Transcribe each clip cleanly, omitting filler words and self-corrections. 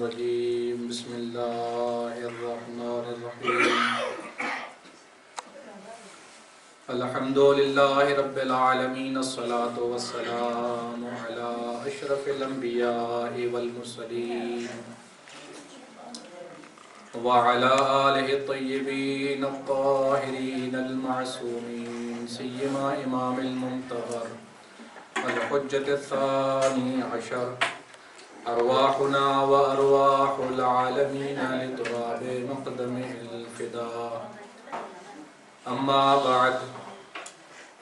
الرجیم بسم اللہ الرحمن الرحیم الحمدللہ رب العالمین الصلاة والسلام علی اشرف الانبیاء والمرسلین وعلى آلہ الطیبین الطاہرین المعصومین سیما امام المنتظر الحجة الثانی عشر ارواحنا وارواح العالمین لتراب مقدمه الفداء اما بعد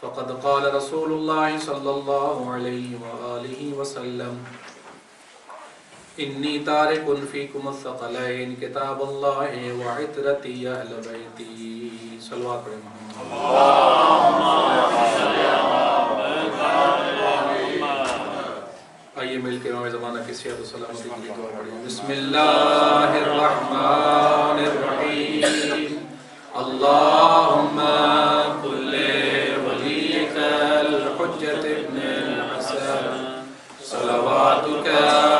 فقد قال رسول اللہ صلی اللہ علیہ وآلہ وسلم انی تارک فیکم الثقلین کتاب اللہ وعطرتی اہل بیتی صلوات پڑھیں آئیے مل کے امام زمانہ کی صحت و سلامتی کی دعا پڑھیں بسم اللہ الرحمن الرحیم اللہم کل ولیک الحجت ابن الحسن صلواتک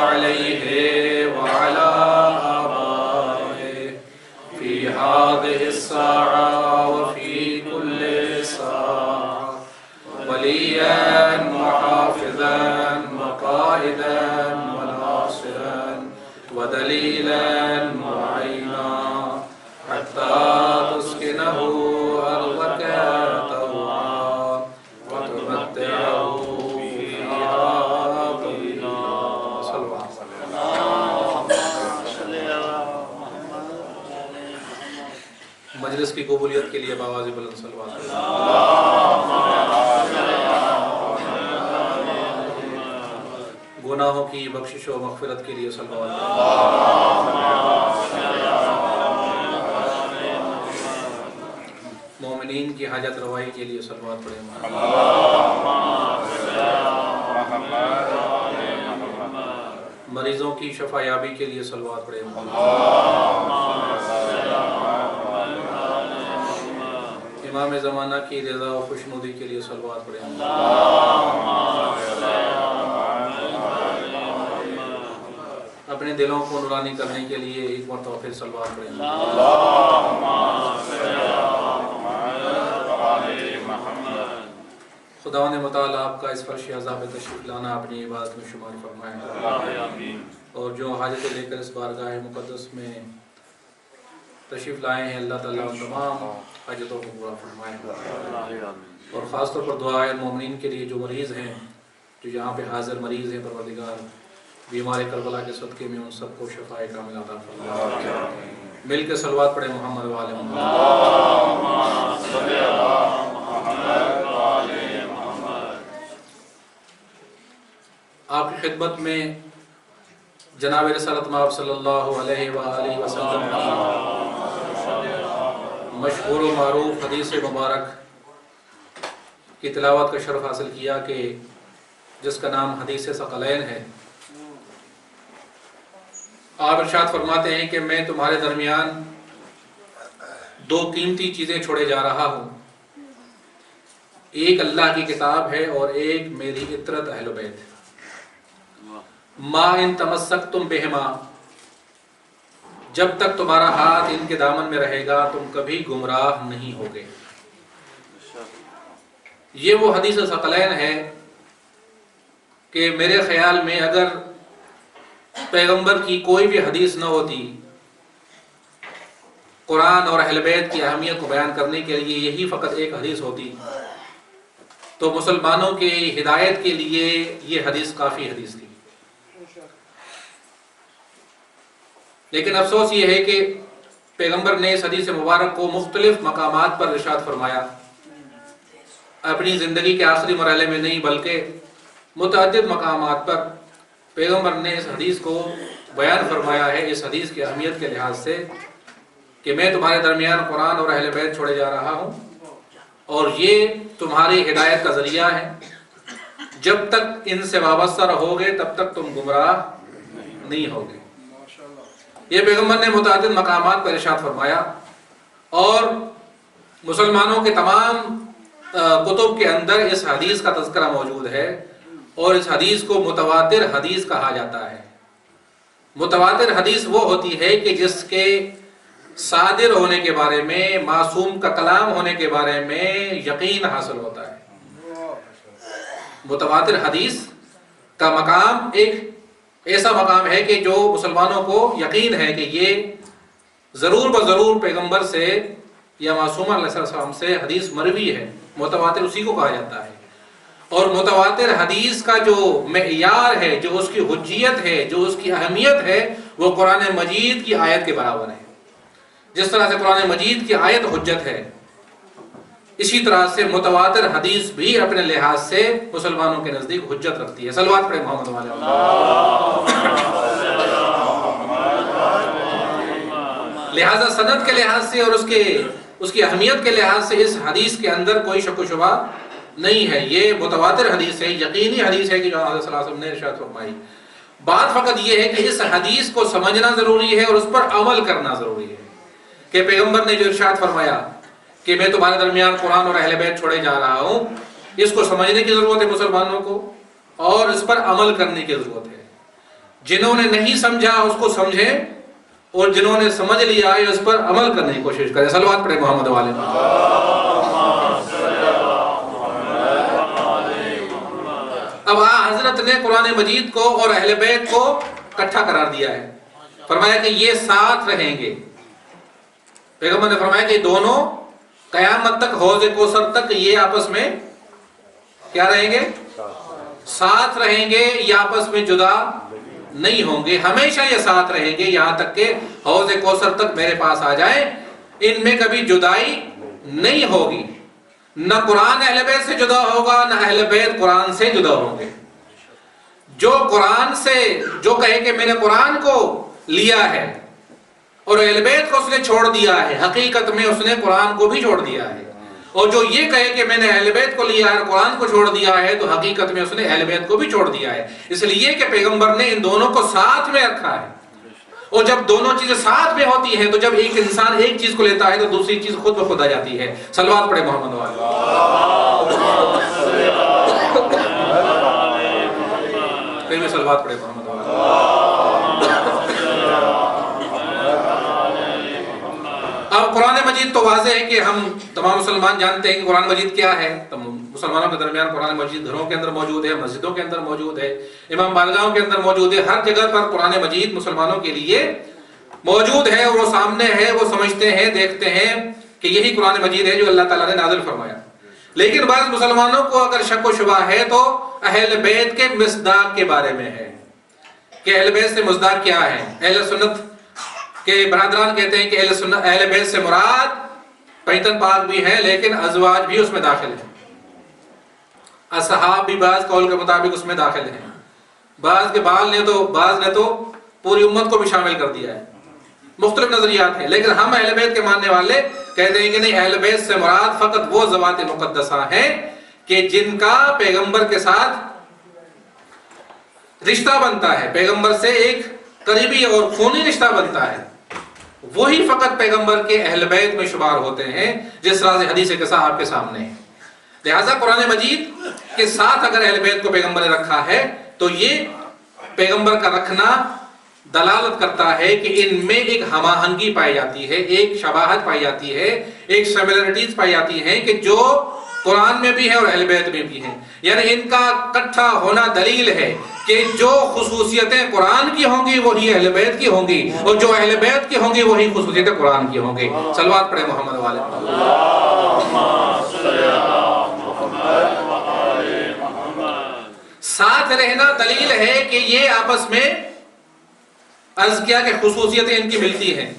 علیہ وعلا آبائه فی هذه الساعة وفی کل ساعة ولیا وحافظا وقائدا وناصرا ودلیلا وعینا حتى تسكنه أرضك طوعا وتمتعه فيها طويلا صلى الله عليه وسلم مجلس کی قبولیت کے لیے بآواز بلند صلوات گناہوں کی بخشش و مغفرت کے لیے صلوات مومنین کی حاجت روائی کے لیے صلوات پڑھیں مریضوں کی شفا یابی کے لیے صلوات پڑھیں امام زمانہ کی رضا و خوشنودی کے لیے صلوات پڑھیں اپنے دلوں کو نورانی کرنے کے لیے ایک مرتبہ پھر صلوات پڑھیں خداوند متعال آپ کا اس فرش عذاب تشریف لانا اپنی عبادت میں شمار فرمائے اور جو حاجتیں لے کر اس بارگاہ مقدس میں تشریف لائے ہیں اللہ تعالیٰ ان تمام حاجتوں کو پورا فرمائے اور خاص طور پر دعا ہے مومنین کے لیے جو مریض ہیں جو یہاں پہ حاضر مریض ہیں پروردگار بیمار کربلا کے صدقے میں ان سب کو شفاء کامل عطا فرمائے مل کے صلوات پڑھیں محمد وآل محمد آپ کی خدمت میں جناب رسالت مآب صلی اللہ علیہ وآلہ وسلم کی مشہور و معروف حدیث مبارک کی تلاوت کا شرف حاصل کیا کہ جس کا نام حدیث ثقلین ہے آپ ارشاد فرماتے ہیں کہ میں تمہارے درمیان دو قیمتی چیزیں چھوڑے جا رہا ہوں ایک اللہ کی کتاب ہے اور ایک میری عطرت اہل بیت ما ان تمسکتم بہما جب تک تمہارا ہاتھ ان کے دامن میں رہے گا تم کبھی گمراہ نہیں ہوگے یہ وہ حدیث ثقلین ہے کہ میرے خیال میں اگر پیغمبر کی کوئی بھی حدیث نہ ہوتی قرآن اور اہل بیت کی اہمیت کو بیان کرنے کے لیے یہی فقط ایک حدیث ہوتی تو مسلمانوں کے ہدایت کے لیے یہ حدیث کافی حدیث تھی لیکن افسوس یہ ہے کہ پیغمبر نے اس حدیث مبارک کو مختلف مقامات پر ارشاد فرمایا اپنی زندگی کے آخری مرحلے میں نہیں بلکہ متعدد مقامات پر پیغمبر نے اس حدیث کو بیان فرمایا ہے اس حدیث کی اہمیت کے لحاظ سے کہ میں تمہارے درمیان قرآن اور اہل بیت چھوڑے جا رہا ہوں اور یہ تمہاری ہدایت کا ذریعہ ہے جب تک ان سے وابستہ رہو گے تب تک تم گمراہ نہیں ہوگے یہ پیغمبر نے متعدد مقامات پر ارشاد فرمایا اور مسلمانوں کے تمام کتب کے اندر اس حدیث کا تذکرہ موجود ہے اور اس حدیث کو متواتر حدیث کہا جاتا ہے متواتر حدیث وہ ہوتی ہے کہ جس کے صادر ہونے کے بارے میں، معصوم کا کلام ہونے کے بارے میں یقین حاصل ہوتا ہے۔ متواتر حدیث کا مقام ایک ایسا مقام ہے کہ جو مسلمانوں کو یقین ہے کہ یہ ضرور بضرور پیغمبر سے یا معصوم علیہ السلام سے حدیث مروی ہے، متواتر اسی کو کہا جاتا ہے۔ اور متواتر حدیث کا جو معیار ہے، جو اس کی حجیت ہے، جو اس کی اہمیت ہے، وہ قرآن مجید کی آیت کے برابر ہے۔ جس طرح سے قرآن مجید کی آیت حجت ہے، اسی طرح سے متواتر حدیث بھی اپنے لحاظ سے مسلمانوں کے نزدیک حجت رکھتی ہے۔ صلوات پڑھیں محمد والے۔ لہذا سند کے لحاظ سے اور اس کی اہمیت کے لحاظ سے اس حدیث کے اندر کوئی شک و شبہ نہیں ہے، یہ متواتر حدیث ہے، یقینی حدیث ہے کہ جو حضرت صلی اللہ علیہ وسلم نے ارشاد فرمائی۔ بات فقط یہ ہے کہ اس حدیث کو سمجھنا ضروری ہے اور اس پر عمل کرنا ضروری ہے کہ پیغمبر نے جو ارشاد فرمایا کہ میں تمہارے درمیان قرآن اور اہل بیت چھوڑے جا رہا ہوں، اس کو سمجھنے کی ضرورت ہے مسلمانوں کو اور اس پر عمل کرنے کی ضرورت ہے۔ جنہوں نے نہیں سمجھا اس کو سمجھیں اور جنہوں نے سمجھ لیا ہے اس پر عمل کرنے کی کوشش کریں۔ صلوات پڑھیں محمد والے۔ اب حضرت نے قرآن مجید کو اور اہل بیت کو اکٹھا قرار دیا ہے، فرمایا کہ یہ ساتھ رہیں گے۔ پیغمبر نے فرمایا کہ دونوں قیامت تک، حوض کوثر تک یہ آپس میں کیا رہیں گے؟ ساتھ رہیں گے، یہ آپس میں جدا نہیں ہوں گے، ہمیشہ یہ ساتھ رہیں گے یہاں تک کہ حوض کوثر تک میرے پاس آ جائیں۔ ان میں کبھی جدائی نہیں ہوگی، نہ قرآن اہل بیت سے جدا ہوگا، نہ اہل بیت قرآن سے جدا ہوں گے۔ جو قرآن سے جو کہے کہ میں نے قرآن کو لیا ہے اور اہل بیت کو اس نے چھوڑ دیا ہے، حقیقت میں اس نے قرآن کو بھی چھوڑ دیا ہے، اور جو یہ کہے کہ میں نے اہل بیت کو لیا ہے اور قرآن کو چھوڑ دیا ہے، تو حقیقت میں اس نے اہل بیت کو بھی چھوڑ دیا ہے۔ اس لیے کہ پیغمبر نے ان دونوں کو ساتھ میں رکھا ہے، اور جب دونوں چیزیں ساتھ میں ہوتی ہیں تو جب ایک انسان ایک چیز کو لیتا ہے تو دوسری چیز خود بخود آ جاتی ہے۔ صلوات پڑھے محمد والے۔ پھر بھی صلوات پڑھے محمد والے۔ اب قرآن مجید تو واضح ہے کہ ہم تمام مسلمان جانتے ہیں کہ قرآن مجید کیا ہے۔ مسلمانوں کے درمیان قرآن مجید گھروں کے اندر موجود ہے، مسجدوں کے اندر موجود ہے، امام بارگاہوں کے اندر موجود ہے، ہر جگہ پر قرآن مجید مسلمانوں کے لیے موجود ہے، اور وہ سامنے ہے، وہ سمجھتے ہیں، دیکھتے ہیں کہ یہی قرآن مجید ہے جو اللہ تعالیٰ نے نازل فرمایا۔ لیکن بعض مسلمانوں کو اگر شک و شبہ ہے تو اہل بیت کے مصداق کے بارے میں ہے کہ اہل بیت سے مصداق کیا ہے۔ اہل سنت کہ برادران کہتے ہیں کہ اہل بیت سے مراد پیتن پاک بھی ہیں لیکن ازواج بھی اس میں داخل ہیں، اصحاب بھی بعض قول کے مطابق اس میں داخل ہیں، بعض نے تو پوری امت کو بھی شامل کر دیا ہے۔ مختلف نظریات ہیں، لیکن ہم اہل بیت کے ماننے والے کہتے ہیں کہ نہیں، اہل بیت سے مراد فقط وہ ذوات مقدسہ ہیں کہ جن کا پیغمبر کے ساتھ رشتہ بنتا ہے، پیغمبر سے ایک قریبی اور خونی رشتہ بنتا ہے، وہی فقط پیغمبر کے اہل بیت میں شمار ہوتے ہیں، جس طرح سے حدیث قصہ آپ کے سامنے ہے۔ لہذا قرآن مجید کے ساتھ اگر اہل بیت کو پیغمبر نے رکھا ہے تو یہ پیغمبر کا رکھنا دلالت کرتا ہے کہ ان میں ایک ہم آہنگی پائی جاتی ہے، ایک شباہت پائی جاتی ہے، ایک سملرٹیز پائی جاتی ہیں کہ جو قرآن میں بھی ہے اور اہل بیت میں بھی ہیں۔ یعنی ان کا اکٹھا ہونا دلیل ہے کہ جو خصوصیتیں قرآن کی ہوں گی وہی اہل بیت کی ہوں گی، اور جو اہل بیت کی ہوں گی وہی خصوصیتیں قرآن کی ہوں گی۔ صلوات پڑھے محمد والے۔ ساتھ رہنا دلیل ہے کہ یہ آپس میں عرض کیا کہ خصوصیتیں ان کی ملتی ہیں،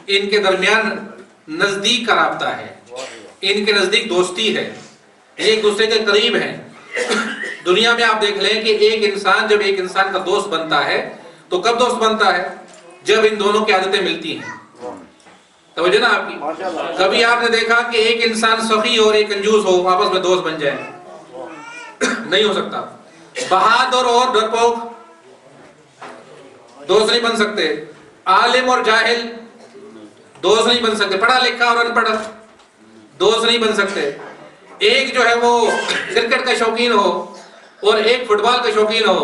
ان کے درمیان نزدیک کا رابطہ ہے، ان کے نزدیک دوستی ہے، ایک دوسرے کے قریب ہیں۔ دنیا میں آپ دیکھ لیں کہ جب ایک انسان کا دوست بنتا ہے تو کب دوست بنتا ہے؟ جب ان دونوں کی عادتیں ملتی ہیں۔ توجہ نا آپ کی؟ کبھی آپ نے دیکھا کہ ایک انسان سخی اور ایک کنجوس ہو، آپس میں دوست بن جائیں؟ نہیں ہو سکتا۔ بہادر اور ڈرپوک دوست نہیں بن سکتے، عالم اور جاہل دوست نہیں بن سکتے، پڑھا لکھا اور ان پڑھ دوست نہیں بن سکتے۔ ایک جو ہے وہ کرکٹ کا شوقین ہو اور ایک فٹ بال کا شوقین ہو،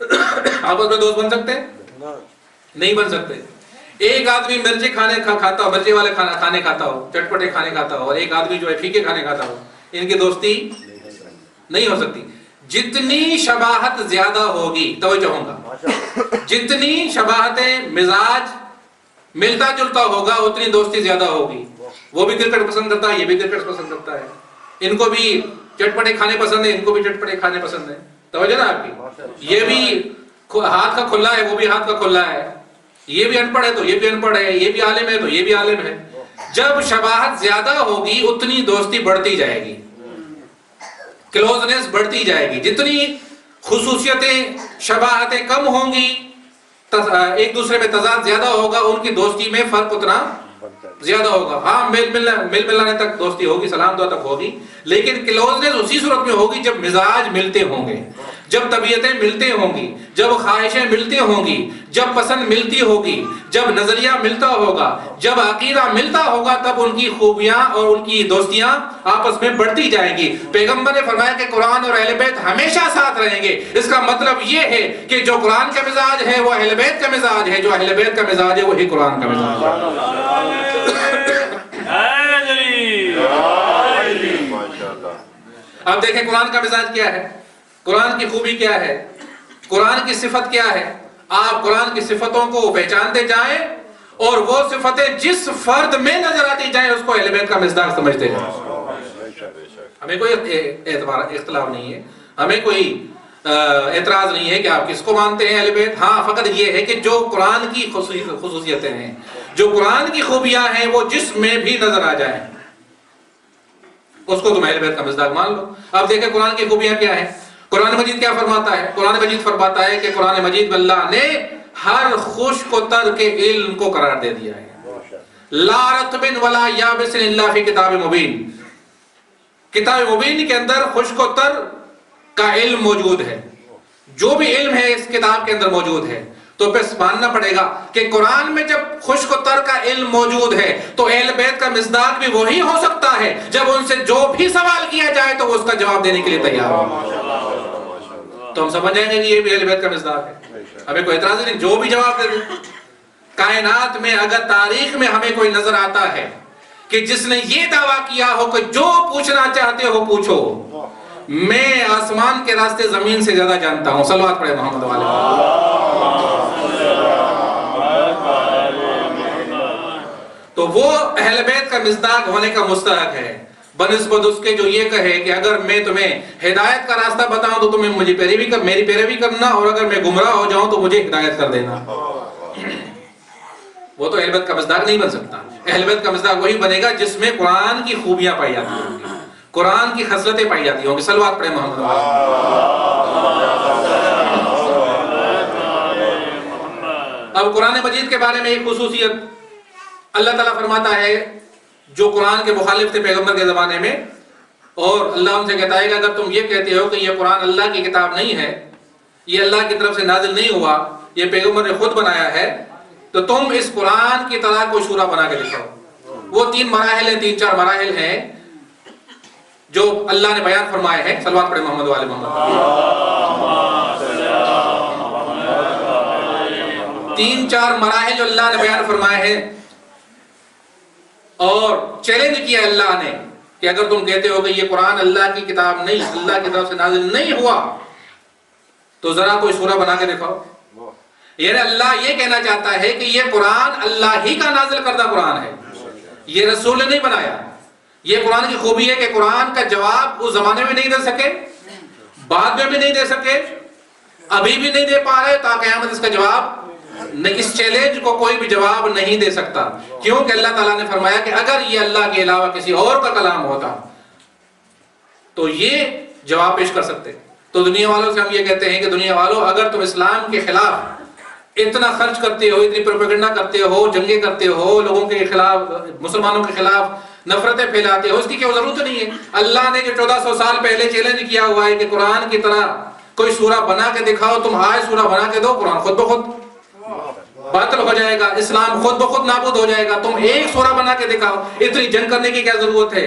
آپس میں دوست بن سکتے نہیں بن سکتے. ایک آدمی مرچی کھاتا ہو, مرچی والے کھانے کھاتا ہو, چٹپٹے کھانے کھاتا ہو, اور ایک آدمی جو ہے پھیکے کھانے کھاتا ہو, ان کی دوستی نہیں ہو سکتی. جتنی شباہت زیادہ ہوگی, توجہ ہوگا, جتنی شباہتیں مزاج ملتا جلتا ہوگا اتنی دوستی زیادہ ہوگی. وہ بھی کرکٹ پسند کرتا ہے, یہ بھی کرکٹ پسند کرتا ہے, ان کو بھی چٹپٹے کھانے پسند ہے, ان کو بھی چٹپٹے کھانے پسند ہے. توجہ نا آپ کی, یہ بھی ہاتھ کا کھلا ہے, وہ بھی ہاتھ کا کھلا ہے, یہ بھی ان پڑھ ہے تو یہ بھی ان پڑھ ہے, یہ بھی عالم ہے تو یہ بھی عالم ہے. جب شباہت زیادہ ہوگی اتنی دوستی بڑھتی جائے گی, کلوزنس بڑھتی جائے گی. جتنی خصوصیتیں شباہتیں کم ہوں گی, ایک دوسرے میں تضاد زیادہ ہوگا, ان کی دوستی میں فرق اتنا زیادہ ہوگا. ہاں مل ملانے تک دوستی ہوگی, سلام دعا تک ہوگی, لیکن کلوزنس اسی صورت میں ہوگی جب مزاج ملتے ہوں گے, جب طبیعتیں ملتے ہوں گی, جب خواہشیں ملتی ہوں گی, جب پسند ملتی ہوگی, جب نظریہ ملتا ہوگا, جب عقیدہ ملتا ہوگا, تب ان کی خوبیاں اور ان کی دوستیاں آپس میں بڑھتی جائیں گی. پیغمبر نے فرمایا کہ قرآن اور اہل بیت ہمیشہ ساتھ رہیں گے. اس کا مطلب یہ ہے کہ جو قرآن کا مزاج ہے وہ اہل بیت کا مزاج ہے, جو اہل بیت کا مزاج ہے وہی قرآن کا مزاج ہے. اب دیکھیں قرآن کا مزاج کیا ہے, قرآن کی خوبی کیا ہے, قرآن کی صفت کیا ہے. آپ قرآن کی صفتوں کو پہچانتے جائیں اور وہ صفتیں جس فرد میں نظر آتی جائیں اس کو اہل بیت کا مصداق سمجھتے جائیں. ہمیں کوئی اختلاف نہیں ہے, ہمیں کوئی اعتراض نہیں ہے کہ آپ کس کو مانتے ہیں اہل بیت. ہاں فقط یہ ہے کہ جو قرآن کی خصوصیتیں ہیں, جو قرآن کی خوبیاں ہیں, وہ جس میں بھی نظر آ جائیں اس کو تم اہل بیت کا مصداق مان لو. اب دیکھیں قرآن کی خوبیاں کیا ہیں. قرآن مجید کیا فرماتا ہے؟ قرآن مجید فرماتا ہے کہ قرآن مجید میں اللہ نے ہر خشک و تر کے علم کو قرار دے دیا ہے. لا رطب ولا یابس الا فی کتاب مبین. کتاب مبین کے اندر خشک و تر کا علم موجود ہے. جو بھی علم ہے اس کتاب کے اندر موجود ہے. تو پھر ماننا پڑے گا کہ قرآن میں جب خشک و تر کا علم موجود ہے تو اہل بیت کا مصداق بھی وہی ہو سکتا ہے جب ان سے جو بھی سوال کیا جائے تو وہ اس کا جواب دینے کے لیے تیار ہو. تو ہم سمجھ جائیں گے کہ یہ بھی اہل بیت کا مصداق ہے. ہمیں کوئی اعتراض نہیں, جو بھی جواب دے دیں. کائنات میں اگر تاریخ میں ہمیں کوئی نظر آتا ہے کہ جس نے یہ دعویٰ کیا ہو کہ جو پوچھنا چاہتے ہو پوچھو, میں آسمان کے راستے زمین سے زیادہ جانتا ہوں. صلوات پڑھے محمد والے. تو وہ اہل بیت کا مصداق ہونے کا مستحق ہے بنسبت اس کے جو یہ کہے کہ اگر میں تمہیں ہدایت کا راستہ بتاؤں تو تمہیں میری پیروی کرنا, اور اگر میں گمراہ ہو جاؤں تو مجھے ہدایت کر دینا. وہ تو اہل بیت کا مصداق نہیں بن سکتا. اہل بیت کا مصداق وہی بنے گا جس میں قرآن کی خوبیاں پائی جاتی ہوں گی, قرآن کی خصلتیں پائی جاتی ہوں گی. صلوات پڑھے محمد. اب قرآن مجید کے بارے میں ایک خصوصیت اللہ تعالیٰ فرماتا ہے جو قرآن کے مخالف تھے پیغمبر کے زمانے میں, اور اللہ ان سے کہتا ہے کہ اگر تم یہ کہتے ہو کہ یہ قرآن اللہ کی کتاب نہیں ہے, یہ اللہ کی طرف سے نازل نہیں ہوا, یہ پیغمبر نے خود بنایا ہے, تو تم اس قرآن کی طرح کوئی سورہ بنا کے دکھاؤ. وہ 3 مراحل ہیں, 3-4 مراحل ہیں جو اللہ نے بیان فرمائے ہیں. صلوات پڑھے محمد والے محمد. 3-4 مراحل جو اللہ نے بیان فرمائے ہیں, اور چیلنج کیا اللہ نے کہ اگر تم کہتے ہو کہ یہ قرآن اللہ کی کتاب نہیں, اللہ کی طرف سے نازل نہیں ہوا, تو ذرا کوئی سورہ بنا کے دکھاؤ. یعنی اللہ یہ کہنا چاہتا ہے کہ یہ قرآن اللہ ہی کا نازل کردہ قرآن ہے, یہ رسول نے نہیں بنایا. یہ قرآن کی خوبی ہے کہ قرآن کا جواب اس زمانے میں نہیں دے سکے, بعد میں بھی نہیں دے سکے, ابھی بھی نہیں دے پا رہے, تا قیامت اس کا جواب, اس چیلنج کو کوئی بھی جواب نہیں دے سکتا. کیونکہ اللہ تعالیٰ نے فرمایا کہ اگر یہ اللہ کے علاوہ کسی اور کا کلام ہوتا تو یہ جواب پیش کر سکتے. تو دنیا والوں سے ہم یہ کہتے ہیں کہ دنیا والوں, اگر تم اسلام کے خلاف اتنا خرچ کرتے ہو, اتنی پروپیگنڈا کرتے ہو, جنگیں کرتے ہو, لوگوں کے خلاف, مسلمانوں کے خلاف نفرتیں پھیلاتے ہو, اس کی کوئی ضرورت نہیں ہے. اللہ نے جو 1400 سال پہلے چیلنج کیا ہوا ہے کہ قرآن کی طرح کوئی سورہ بنا کے دکھاؤ, تم آج سورہ بنا کے دو, قرآن خود بخود باطل ہو جائے گا, اسلام خود بخود نابود ہو جائے گا. تم ایک سورہ بنا کے دکھاؤ, اتنی جنگ کرنے کی کیا ضرورت ہے.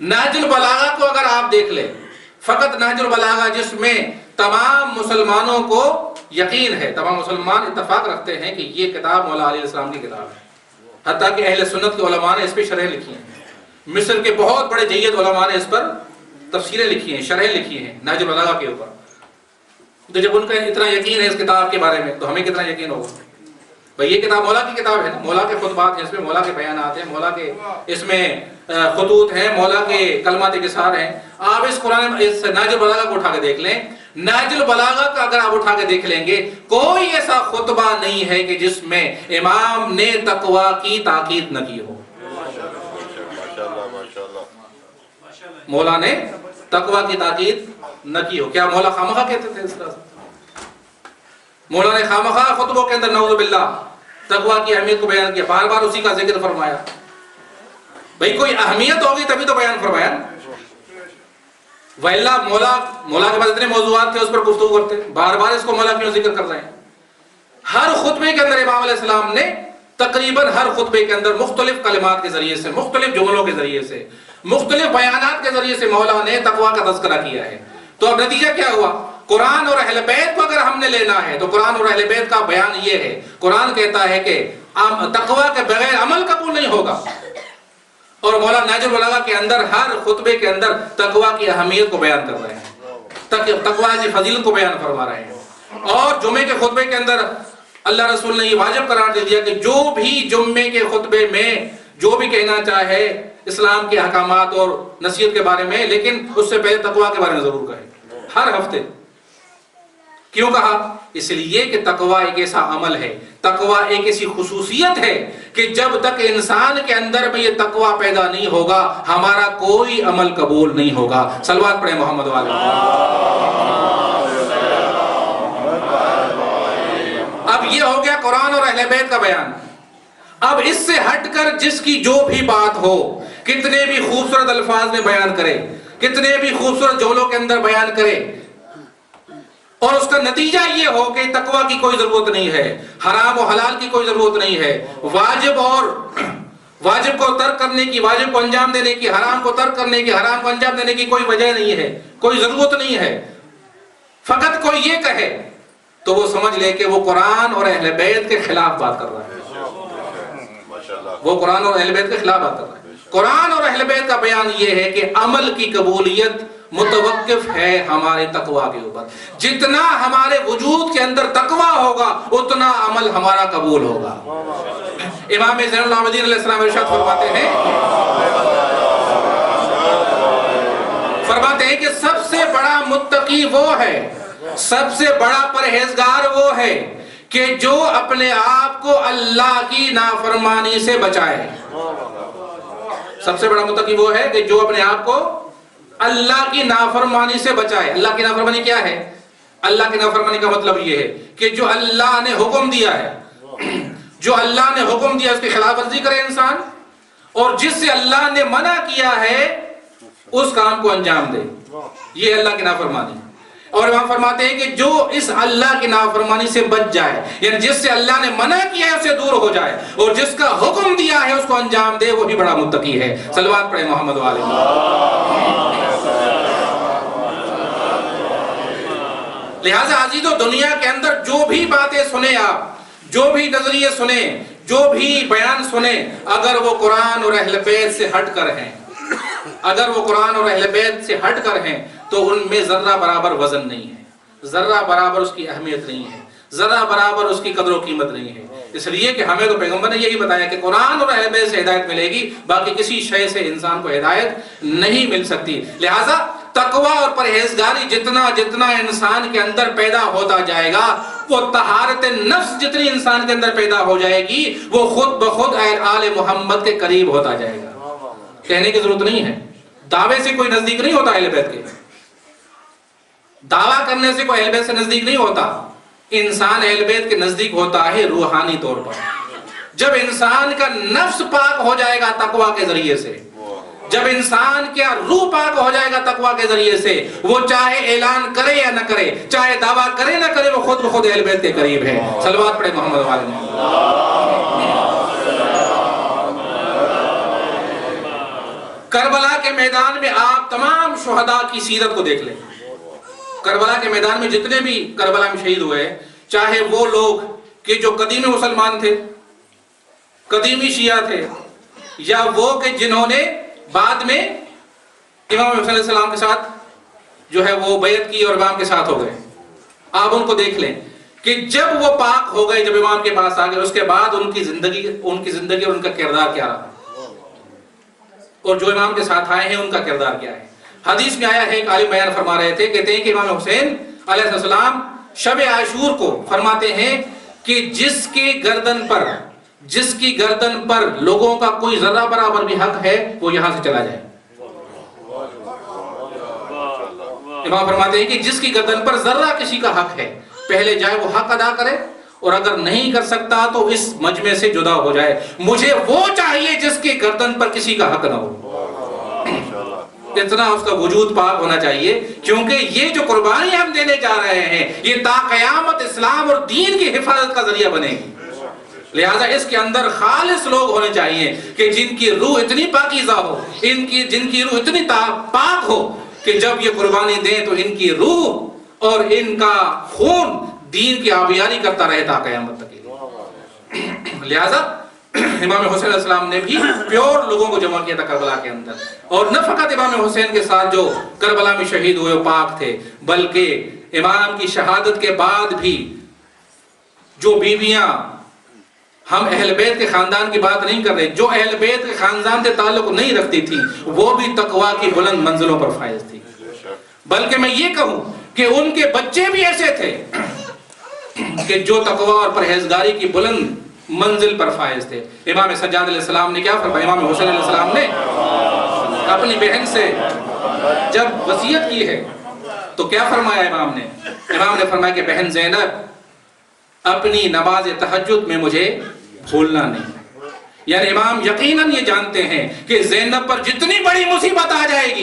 نہج البلاغہ کو اگر آپ دیکھ لیں، فقط نہج البلاغہ جس میں تمام مسلمانوں کو یقین ہے، تمام مسلمان اتفاق رکھتے ہیں کہ یہ کتاب مولا علیہ السلام کی کتاب ہے، حتیٰ کہ اہل سنت کے علماء نے اس پہ شرح لکھی ہیں، مصر کے بہت بڑے جید علماء نے اس پر تفسیریں لکھی ہیں، شرح لکھی ہیں نہج البلاغہ کے اوپر۔ تو جب ان کا اتنا یقین ہے اس کتاب کے بارے میں تو ہمیں کتنا یقین ہوگا؟ بھئی یہ کتاب مولا کی کتاب ہے نا، مولا کے خطبات ہیں اس میں، مولا کے بیانات ہیں، مولا کے اس میں خطوط ہیں، مولا کے کلمات قصار ہیں۔ آپ اس نہج البلاغہ کو اٹھا کے دیکھ لیں، نہج البلاغہ کا اگر آپ اٹھا کے دیکھ لیں گے، کوئی ایسا خطبہ نہیں ہے کہ جس میں امام نے تقوی کی تاکید نہ کی ہو۔ مولا نے تقوی کی تاکید نہ کی ہو۔ کیا مولا خامخواہ کہتے تھے اس طرح سے؟ مولا نے خامخواہ خطبوں کے اندر نعوذ باللہ تقوی کی اہمیت کو بیان کیا، بار بار اسی کا ذکر فرمایا۔ بھئی کوئی اہمیت ہوگی تبھی تو بیان فرمایا، وَإِلَّا مولا کے پاس اتنے موضوعات تھے اس پر گفتگو کرتے، بار بار اس کو مولا کیوں ذکر کر رہے ہیں؟ ہر خطبے کے اندر امام علیہ السلام نے تقریباً ہر خطبے کے اندر مختلف کلمات کے ذریعے سے، مختلف جملوں کے ذریعے سے، مختلف بیانات کے ذریعے سے مولا نے تقوی کا تذکرہ کیا ہے۔ تو اب نتیجہ کیا ہوا؟ قرآن اور اہل بیت کو اگر ہم نے لینا ہے تو قرآن اور اہل بیت کا بیان یہ ہے، قرآن کہتا ہے کہ تقوی کے بغیر عمل قبول نہیں ہوگا، اور مولا نہج البلاغہ کے اندر ہر خطبے کے اندر تقوی کی اہمیت کو بیان کر رہے ہیں، تقوی کی فضیلت کو بیان فرما رہے ہیں۔ اور جمعے کے خطبے کے اندر اللہ رسول نے یہ واجب قرار دے دیا کہ جو بھی جمعے کے خطبے میں جو بھی کہنا چاہے اسلام کے احکامات اور نصیحت کے بارے میں، لیکن اس سے پہلے تقوی کے بارے میں ضرور کہے، ہر ہفتے۔ کیوں کہا؟ اس لیے کہ تقوی ایک ایسا عمل ہے، تقوی ایک ایسی خصوصیت ہے کہ جب تک انسان کے اندر میں یہ تقوی پیدا نہیں ہوگا ہمارا کوئی عمل قبول نہیں ہوگا۔ صلوات پڑھیں محمد والے۔ اب یہ ہو گیا قرآن اور اہل بیت کا بیان۔ اب اس سے ہٹ کر جس کی جو بھی بات ہو، کتنے بھی خوبصورت الفاظ میں بیان کرے، کتنے بھی خوبصورت جملوں کے اندر بیان کرے، اور اس کا نتیجہ یہ ہو کہ تقوی کی کوئی ضرورت نہیں ہے، حرام و حلال کی کوئی ضرورت نہیں ہے، واجب کو ترک کرنے کی، واجب کو انجام دینے کی، حرام کو ترک کرنے کی، حرام کو انجام دینے کی کوئی وجہ نہیں ہے، کوئی ضرورت نہیں ہے، فقط کوئی یہ کہے تو وہ سمجھ لے کہ وہ قرآن اور اہل بیت کے خلاف بات کر رہا ہے، وہ قرآن اور اہل بیت کے خلاف بات کر رہا ہے۔ قرآن اور اہل بیت کا بیان یہ ہے کہ عمل کی قبولیت متوقف ہے ہمارے تقوی کے اوپر، جتنا ہمارے وجود کے اندر تقوی ہوگا اتنا عمل ہمارا قبول ہوگا۔ امام زین العابدین علیہ السلام ارشاد فرماتے ہیں کہ سب سے بڑا متقی وہ ہے، سب سے بڑا پرہیزگار وہ ہے کہ جو اپنے آپ کو اللہ کی نافرمانی سے بچائے۔ سب سے بڑا متقی وہ ہے کہ جو اپنے آپ کو اللہ کی نافرمانی سے بچائے۔ اللہ کی نافرمانی کیا ہے؟ اللہ کی نافرمانی کا مطلب یہ ہے کہ جو اللہ نے حکم دیا ہے، جو اللہ نے حکم دیا اس کی خلاف ورزی کرے انسان، اور جس سے اللہ نے منع کیا ہے اس کام کو انجام دے، یہ اللہ کی نافرمانی۔ اور امام فرماتے ہیں کہ جو اس اللہ کی نافرمانی سے بچ جائے، یعنی جس سے اللہ نے منع کیا ہے اسے دور ہو جائے، اور جس کا حکم دیا ہے اس کو انجام دے، وہی بڑا متقی ہے۔ صلوات پڑھیں محمد والے۔ لہٰذا عزیزو، دنیا کے اندر جو بھی باتیں سنیں، آپ جو بھی نظریے سنیں، جو بھی بیان سنیں، اگر وہ قرآن اور اہل بیت سے ہٹ کر ہیں، اگر وہ قرآن اور اہل بیت سے ہٹ کر ہیں تو ان میں ذرہ برابر وزن نہیں ہے، ذرہ برابر اس کی اہمیت نہیں ہے، ذرہ برابر اس کی قدر و قیمت نہیں ہے۔ اس لیے کہ ہمیں تو پیغمبر نے یہی بتایا کہ قرآن اور اہل بیت سے ہدایت ملے گی، باقی کسی شے سے انسان کو ہدایت نہیں مل سکتی۔ لہٰذا تقوی اور پرہیزگاری جتنا جتنا انسان کے اندر پیدا ہوتا جائے گا، وہ طہارت نفس جتنی انسان کے اندر پیدا ہو جائے گی، وہ خود بخود آل محمد کے قریب ہوتا جائے گا۔ کہنے کی ضرورت نہیں ہے، دعوے سے کوئی نزدیک نہیں ہوتا اہل بیت کے، دعویٰ کرنے سے کوئی اہل بیت سے نزدیک نہیں ہوتا، انسان اہل بیت کے نزدیک ہوتا ہے روحانی طور پر۔ جب انسان کا نفس پاک ہو جائے گا تقوی کے ذریعے سے، جب انسان کیا روح پاک ہو جائے گا تقوی کے ذریعے سے، وہ چاہے اعلان کرے یا نہ کرے، چاہے دعویٰ کرے نہ کرے، وہ خود بخود اہل بیت کے قریب ہے۔ صلوات پڑھیں محمد والے۔ کربلا کے میدان میں آپ تمام شہداء کی سیرت کو دیکھ لیں. کربلا کے میدان میں جتنے بھی کربلا میں شہید ہوئے، چاہے وہ لوگ کہ جو قدیمی مسلمان تھے، قدیمی شیعہ تھے، یا وہ کہ جنہوں نے بعد میں امام حسین علیہ السلام کے ساتھ جو ہے وہ بیعت کی اور امام کے ساتھ ہو گئے، آپ ان کو دیکھ لیں کہ جب وہ پاک ہو گئے، جب امام کے پاس آ گئے، اس کے بعد ان کی زندگی اور ان کا کردار کیا رہا، اور جو امام کے ساتھ آئے ہیں ان کا کردار کیا ہے. حدیث میں آیا ہے، ایک عالم بیان فرما رہے تھے، کہتے ہیں کہ امام حسین علیہ السلام شب عاشور کو فرماتے ہیں کہ جس کی گردن پر لوگوں کا کوئی ذرہ برابر بھی حق ہے وہ یہاں سے چلا جائے. امام فرماتے ہیں کہ جس کی گردن پر ذرہ کسی کا حق ہے، پہلے جائے وہ حق ادا کرے، اور اگر نہیں کر سکتا تو اس مجمع سے جدا ہو جائے. مجھے وہ چاہیے جس کی گردن پر کسی کا حق نہ ہو. اتنا اس کا وجود پاک ہونا چاہیے، کیونکہ یہ جو قربانی ہم دینے جا رہے ہیں یہ تا قیامت اسلام اور دین کی حفاظت کا ذریعہ بنے گی. لہٰذا اس کے اندر خالص لوگ ہونے چاہیے کہ جن کی روح اتنی پاکیزہ ہو، جن کی روح اتنی پاک ہو کہ جب یہ قربانی دیں تو ان کی روح اور ان کا خون دین کی آبیاری کرتا رہے تا قیامت تک. لہٰذا امام حسین علیہ السلام نے بھی پیور لوگوں کو جمع کیا تھا کربلا کے اندر. اور نہ فقط امام حسین کے ساتھ جو کربلا میں شہید ہوئے وہ پاک تھے، بلکہ امام کی شہادت کے بعد بھی جو بیویاں، ہم اہل بیت کے خاندان کی بات نہیں کر رہے، جو اہل بیت کے خاندان سے تعلق نہیں رکھتی تھی وہ بھی تقویٰ کی بلند منزلوں پر فائز تھی. بلکہ میں یہ کہوں کہ ان کے بچے بھی ایسے تھے کہ جو تقویٰ اور پرہیزگاری کی بلند منزل پر فائز تھے. امام سجاد علیہ السلام نے کیا فرمایا؟ امام حسین علیہ السلام نے اپنی بہن سے جب وصیت کی ہے تو کیا فرمایا امام نے فرمایا کہ بہن زینب اپنی نماز تہجد میں مجھے بھولنا نہیں. یعنی امام یقیناً یہ جانتے ہیں کہ زینب پر جتنی بڑی مصیبت آ جائے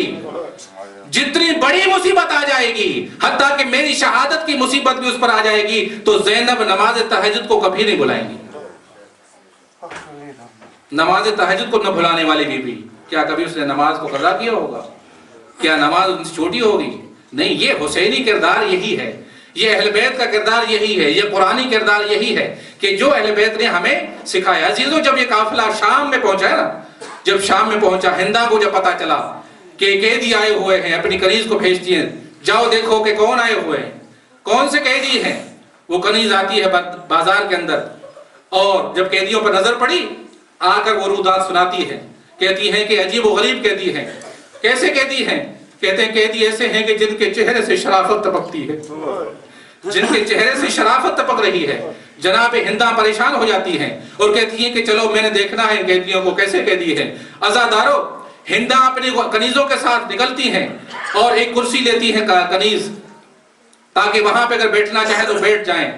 گی، حتیٰ کہ میری شہادت کی مصیبت بھی اس پر آ جائے گی، تو زینب نماز تہجد کو کبھی نہیں بلائیں گی. نماز تہجد کو نہ بھلانے والی بیوی، کیا کبھی اس نے نماز کو قضا کیا ہوگا؟ کیا نماز ان سے چھوٹی ہوگی؟ نہیں. یہ حسینی کردار یہی ہے، یہ اہل بیت کا کردار یہی ہے، یہ قرآنی کردار یہی ہے کہ جو اہل بیت نے ہمیں سکھایا. عزیزوں، جب یہ قافلہ شام میں پہنچا ہے نا، جب شام میں پہنچا، ہندا کو جب پتا چلا کہ قیدی آئے ہوئے ہیں، اپنی کنیز کو بھیجتی ہیں، جاؤ دیکھو کہ کون آئے ہوئے ہیں، کون سے قیدی ہیں. وہ کنیز آتی ہے بازار کے اندر، اور جب قیدیوں پر نظر پڑی آ کر وہ رودات سناتی ہے، کہتی ہیں کہ عجیب و غریب قیدی ہیں. کیسے قیدی ہیں؟ کہتے ہیں قیدی ایسے ہیں کہ جن کے چہرے سے شرافت ٹپکتی ہے، جن کے چہرے سے شرافت ٹپک رہی ہے. جناب ہندا پریشان ہو جاتی ہیں اور کہتی ہیں کہ چلو میں نے دیکھنا ہے ان قیدیوں کو کیسے قیدی ہیں. عزادارو، ہندا اپنی کنیزوں کے ساتھ نکلتی ہیں اور ایک کرسی لیتی ہیں کنیز، تاکہ وہاں پہ اگر بیٹھنا چاہے تو بیٹھ جائیں.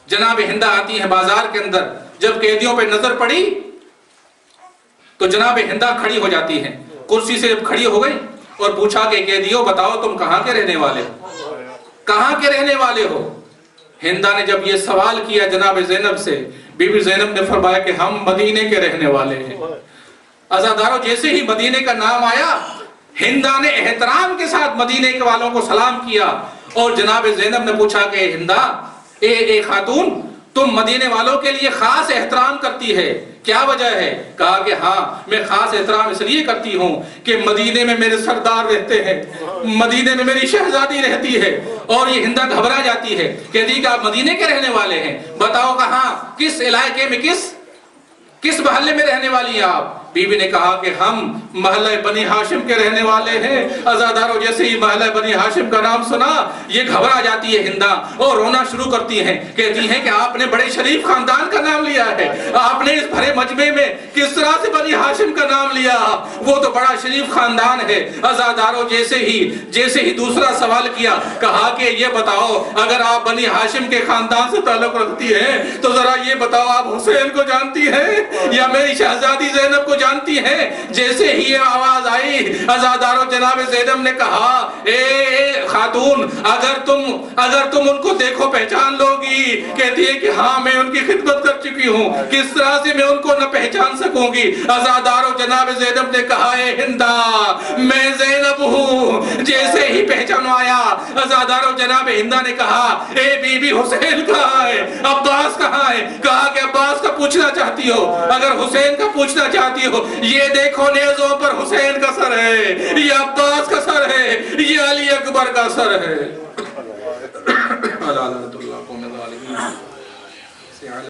جناب ہندا آتی ہیں بازار کے اندر، جب قیدیوں پہ نظر پڑی تو جناب ہندا کھڑی ہو جاتی ہیں. کرسی سے جب کھڑی ہو گئی اور پوچھا کہ قیدیوں بتاؤ تم کہاں کے رہنے والے ہو، کہاں کے رہنے والے ہو؟ ہندا نے جب یہ سوال کیا جناب زینب سے، بی بی زینب نے فرمایا کہ ہم مدینے کے رہنے والے ہیں. عزادارو، جیسے ہی مدینے کا نام آیا، ہندا نے احترام کے ساتھ مدینے کے والوں کو سلام کیا، اور جناب زینب نے پوچھا کہ ہندا، اے خاتون، تم مدینے والوں کے لیے خاص احترام کرتی ہے، کیا وجہ ہے؟ کہا کہ ہاں، میں خاص احترام اس لیے کرتی ہوں کہ مدینے میں میرے سردار رہتے ہیں، مدینے میں میری شہزادی رہتی ہے. اور یہ ہندا گھبرا جاتی ہے، کہتی کہ آپ مدینے کے رہنے والے ہیں، بتاؤ کہاں، کس علاقے میں، کس محلے میں رہنے والی ہیں آپ؟ بی بی نے کہا کہ ہم محلہ بنی ہاشم کے رہنے والے ہیں. عزادارو، جیسے ہی محلہ بنی ہاشم کا نام سنا یہ گھبرا جاتی ہے ہندا اور رونا شروع کرتی ہیں. کہتی ہیں کہ آپ نے بڑے شریف خاندان کا نام لیا ہے، آپ نے اس بھرے مجمع میں کس طرح سے بنی ہاشم کا نام لیا؟ وہ تو بڑا شریف خاندان ہے. عزادارو، جیسے ہی دوسرا سوال کیا، کہا کہ یہ بتاؤ اگر آپ بنی ہاشم کے خاندان سے تعلق رکھتی ہیں تو ذرا یہ بتاؤ آپ حسین کو جانتی ہیں یا میری شہزادی زینب کو جانتی رہی ہیں۔ جیسے ہی یہ آواز آئی عزادارو جناب زینب نے کہا اے خاتون اگر تم ان کو دیکھو پہچان لوگی۔ کہتی ہے کہ ہاں میں ان کی خدمت کر چکی ہوں، کس طرح سے میں ان کو نہ پہچان سکوں گی۔ عزادارو جناب زینب نے کہا اے ہندا میں زینب ہوں۔ جیسے ہی پہچانوایا عزادارو جناب ہندا نے کہا اے بی بی حسین کہاں ہے، عباس کہاں ہے؟ کہا کہ عباس کا پوچھنا چاہتی ہو، اگر حسین کا پوچھنا چاہتی ہو یہ دیکھو نیزوں پر حسین کا سر ہے، یہ عباس کا سر ہے، یہ علی اکبر کا سر ہے۔